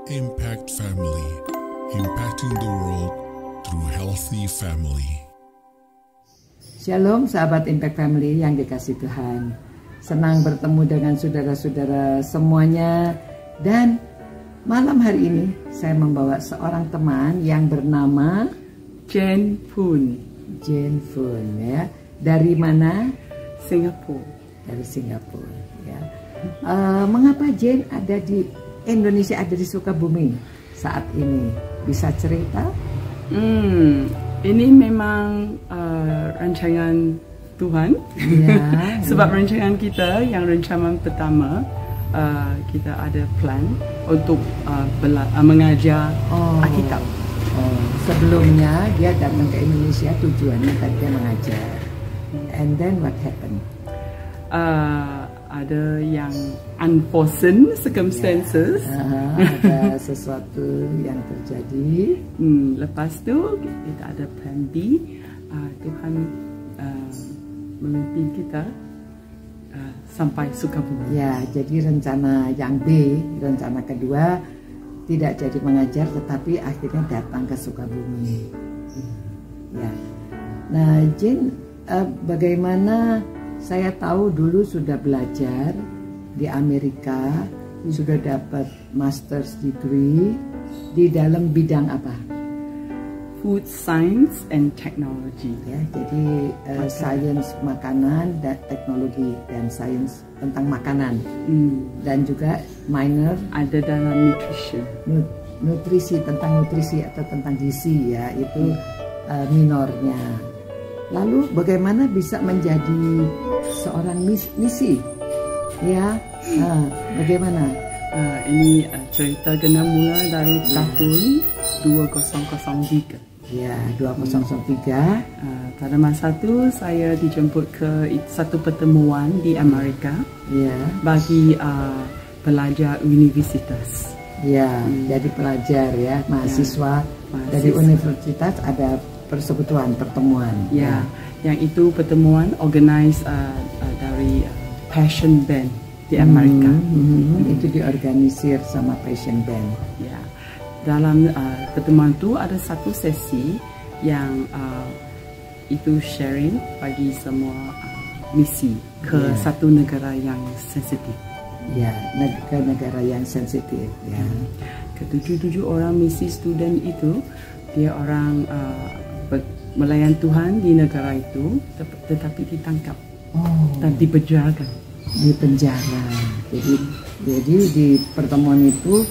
Impact Family, impacting the world through healthy family. Shalom sahabat Impact Family yang dikasihi Tuhan. Senang bertemu dengan saudara-saudara semuanya. Dan malam hari ini saya membawa seorang teman yang bernama Jane Poon. Jane Poon ya. Dari mana? Singapura. Dari Singapura ya. Mengapa Jane ada di Indonesia, ada di Sukabumi saat ini? Bisa cerita? Ini memang rancangan Tuhan. Ya, Sebab rancangan kita yang rancangan pertama, kita ada plan untuk mengajar Alkitab. Sebelumnya dia datang ke Indonesia, tujuannya tadi dia mengajar. And then what happened? Ada yang unforeseen circumstances. Ada sesuatu yang terjadi. Lepas tu kita ada plan B. Tuhan memimpin kita sampai Sukabumi. Ya, jadi rencana yang B, rencana kedua tidak jadi mengajar, tetapi akhirnya datang ke Sukabumi. Ya. Nah, Jane, bagaimana? Saya tahu dulu sudah belajar di Amerika, sudah dapat master's degree di dalam bidang apa? Food Science and Technology. Ya, jadi sains makanan dan teknologi dan sains tentang makanan. Dan juga minor Ada dalam nutrition. nutrisi, tentang nutrisi atau tentang gizi ya, itu minornya. Lalu bagaimana bisa menjadi seorang misi? Ya, bagaimana? Ini cerita kena mula dari tahun 2003. Ya, 2003. Pada masa itu saya dijemput ke satu pertemuan di Amerika. Ya. Bagi pelajar universitas. Ya, jadi pelajar ya, mahasiswa dari universitas ada persekutuan, pertemuan. Ya, yang itu pertemuan organize dari Passion Band di Amerika. Itu diorganisir sama Passion Band. Ya, dalam pertemuan itu ada satu sesi yang itu sharing bagi semua misi ke satu negara yang sensitif. Ya, ke negara yang sensitif. Ya. Ketujuh orang misi student itu dia orang melayan Tuhan di negara itu, tetapi ditangkap dan dipenjarakan. Di penjara. Jadi di pertemuan itu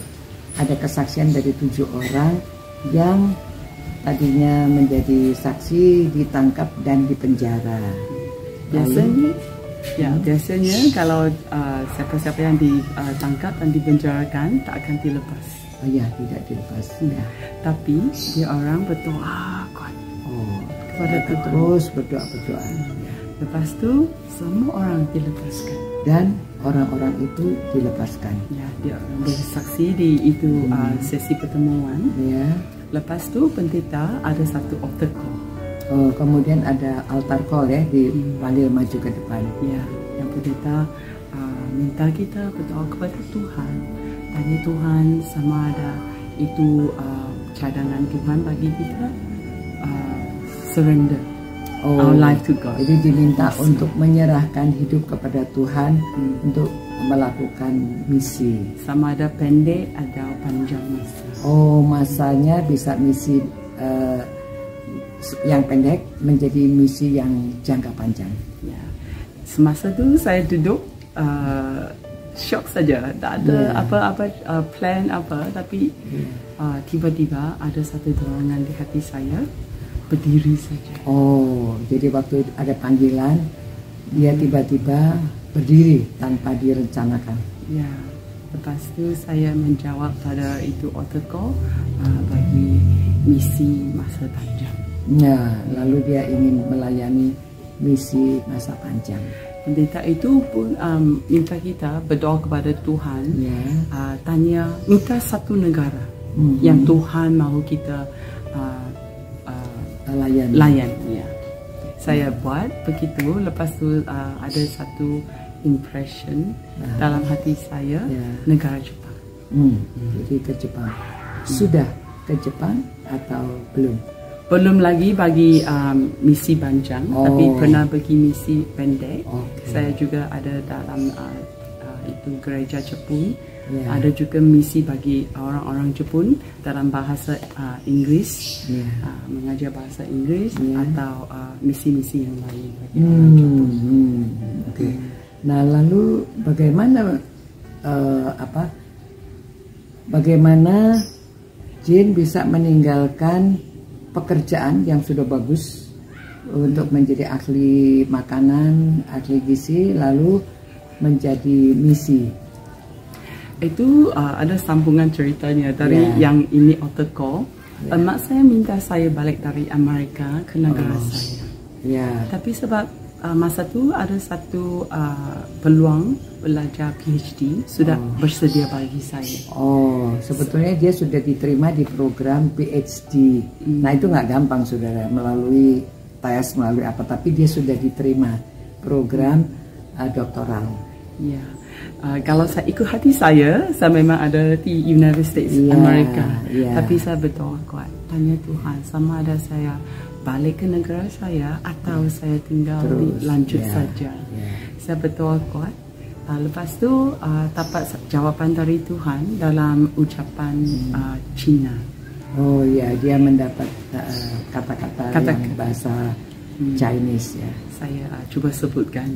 ada kesaksian dari 7 orang yang tadinya menjadi saksi, ditangkap dan dipenjara. Biasanya kalau siapa-siapa yang ditangkap dan dipenjarakan tak akan dilepas. Oh ya, tidak dilepas. Ya. Tapi dia orang berdoa kuat kepada Tuhan. Terus berdoa. Ya. Lepas tu semua orang dilepaskan. Dan orang-orang itu dilepaskan. Ya, dia orang bersaksi di itu sesi pertemuan. Ya. Lepas tu pendeta ada satu altar call. Kemudian ada altar call ya, dipanggil maju ke depan. Ya, yang pendeta minta kita berdoa kepada Tuhan. Tanya Tuhan sama ada itu cadangan Tuhan bagi kita, surrender our life to God. Jadi diminta untuk menyerahkan hidup kepada Tuhan untuk melakukan misi. Sama ada pendek atau panjang masa. Masanya bisa misi yang pendek menjadi misi yang jangka panjang. Ya. Semasa itu saya duduk shock saja, tak ada apa-apa plan apa, tapi tiba-tiba ada satu dorongan di hati saya, berdiri saja. Jadi waktu ada panggilan dia tiba-tiba berdiri tanpa direncanakan. Ya. Lepas itu saya menjawab pada itu altar call bagi misi masa panjang. Ya, lalu dia ingin melayani misi masa panjang. Pendeta itu pun minta kita berdoa kepada Tuhan, tanya minta satu negara yang Tuhan mahu kita layan. Ya. Saya buat begitu. Lepas tu ada satu impression dalam hati saya, negara Jepang. Jadi ke Jepang. Sudah ke Jepang atau belum? Belum lagi bagi misi panjang, tapi pernah pergi misi pendek. Saya juga ada dalam itu gereja Jepun. Ada juga misi bagi orang-orang Jepun dalam bahasa Inggris, mengajar bahasa Inggris atau misi-misi yang lain bagi orang Jepun. Nah, lalu bagaimana Jin bisa meninggalkan pekerjaan yang sudah bagus untuk menjadi ahli makanan, ahli gizi, lalu menjadi misi? Itu ada sambungan ceritanya dari yang ini artikel. Mak saya minta saya balik dari Amerika ke negara saya. Tapi sebab masa tu ada satu peluang belajar PhD sudah bersedia bagi saya. Sebetulnya dia sudah diterima di program PhD. Nah, itu nggak gampang, saudara, melalui tes, melalui apa, tapi dia sudah diterima program doktoral. Kalau saya ikut hati saya memang ada di United States Amerika. Tapi saya berdoa kuat, tanya Tuhan sama ada saya balik ke negara saya atau saya tinggal lanjut saja. Saya berdoa kuat. Lepas tu dapat jawapan dari Tuhan dalam ucapan Cina. Dia mendapat kata-kata yang bahasa Chinese ya. Saya cuba sebutkan.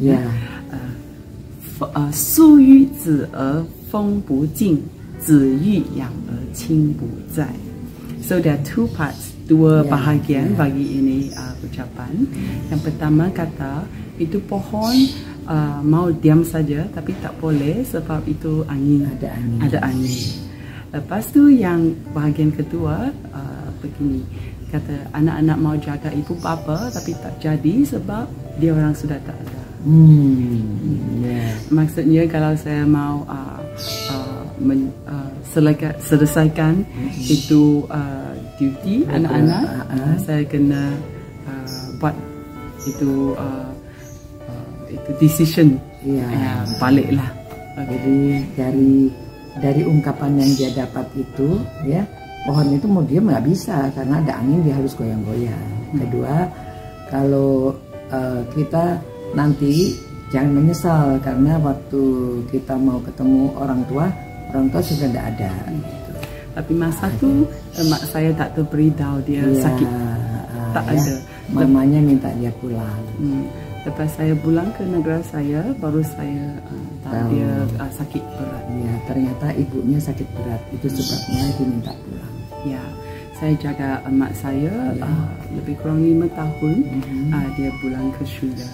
树欲子而风不静，子欲养而亲不在. So there are two parts, dua bahagian bagi ini ucapan. Yang pertama kata itu pohon mau diam saja tapi tak boleh sebab itu angin, ada angin. Lepas tu yang bahagian kedua begini, kata anak-anak mau jaga ibu bapa tapi tak jadi sebab dia orang sudah tak ada. Maksudnya kalau saya mau selesaikan itu duty anak-anak, saya kena buat itu decision, baliklah. Jadi dari ungkapan yang dia dapat itu, ya, pohon itu mau diam nggak bisa karena ada angin, dia harus goyang-goyang. Kedua, kalau kita nanti jangan menyesal karena waktu kita mau ketemu orang tua sudah tidak ada. Tapi masa tu mak saya tak terberitahu dia sakit, tak ada. Mamanya minta dia pulang. Lepas saya pulang ke negara saya, baru saya tahu dia sakit berat. Ternyata ibunya sakit berat, itu sebabnya diminta pulang. Saya jaga emak saya lebih kurang 5 tahun. Dia pulang ke surga.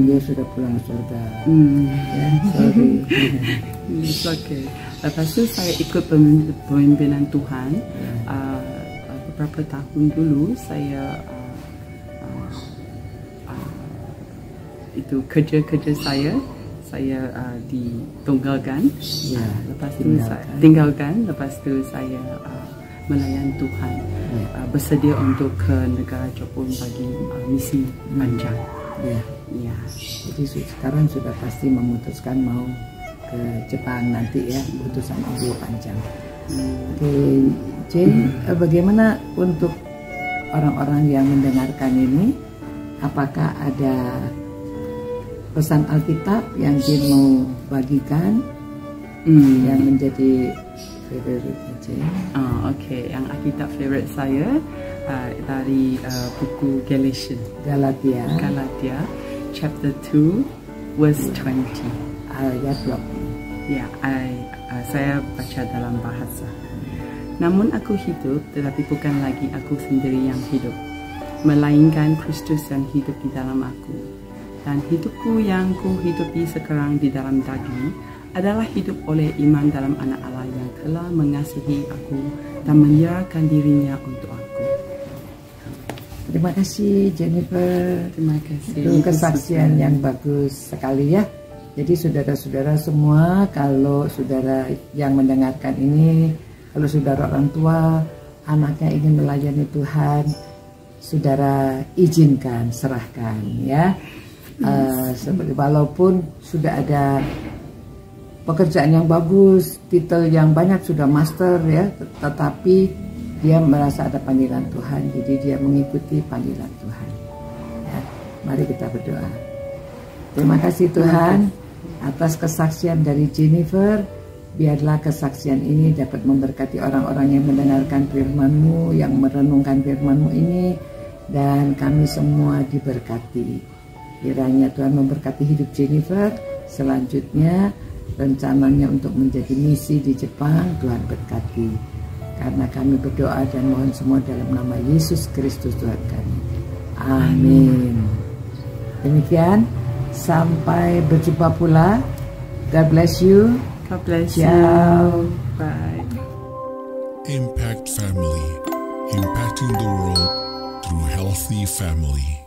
Dia sudah pulang ke surga. Sorry. Lepas tu saya ikut pemimpinan Tuhan. Beberapa tahun dulu saya itu kerja-kerja saya ditunggalkan. Lepas tu saya tinggalkan. Lepas tu saya melayan Tuhan, bersedia untuk ke negara Jepun bagi misi panjang. Jadi sekarang sudah pasti memutuskan mau ke Jepang nanti ya, utusan ibu panjang. Jane, bagaimana untuk orang-orang yang mendengarkan ini? Apakah ada pesan Alkitab yang Jane mau bagikan yang menjadi favorite Jane? Yang Alkitab favorite saya dari buku Galatia chapter 2 verse 20. Ayat 20. Saya baca dalam bahasa. Namun aku hidup, tetapi bukan lagi aku sendiri yang hidup, melainkan Kristus yang hidup di dalam aku. Dan hidupku yang ku hidupi sekarang di dalam daging adalah hidup oleh iman dalam Anak Allah yang telah mengasihi aku dan menyerahkan dirinya untuk aku. Terima kasih Jennifer. Terima kasih. Itu kesaksian yang bagus sekali ya. Jadi saudara-saudara semua, kalau saudara yang mendengarkan ini, kalau saudara orang tua, anaknya ingin melayani Tuhan, saudara izinkan, serahkan ya. Walaupun sudah ada pekerjaan yang bagus, titel yang banyak, sudah master ya, tetapi dia merasa ada panggilan Tuhan, jadi dia mengikuti panggilan Tuhan. Ya, mari kita berdoa. Terima kasih Tuhan atas kesaksian dari Jennifer. Biarlah kesaksian ini dapat memberkati orang-orang yang mendengarkan firman-Mu, yang merenungkan firman-Mu ini, dan kami semua diberkati. Kiranya Tuhan memberkati hidup Jennifer. Selanjutnya rencananya untuk menjadi misi di Jepang, Tuhan berkati. Karena kami berdoa dan mohon semua dalam nama Yesus Kristus Tuhan kami. Amin. Demikian, sampai berjumpa pula. God bless you. God bless Ciao. you. Bye. Impact Family, impacting the world through healthy family.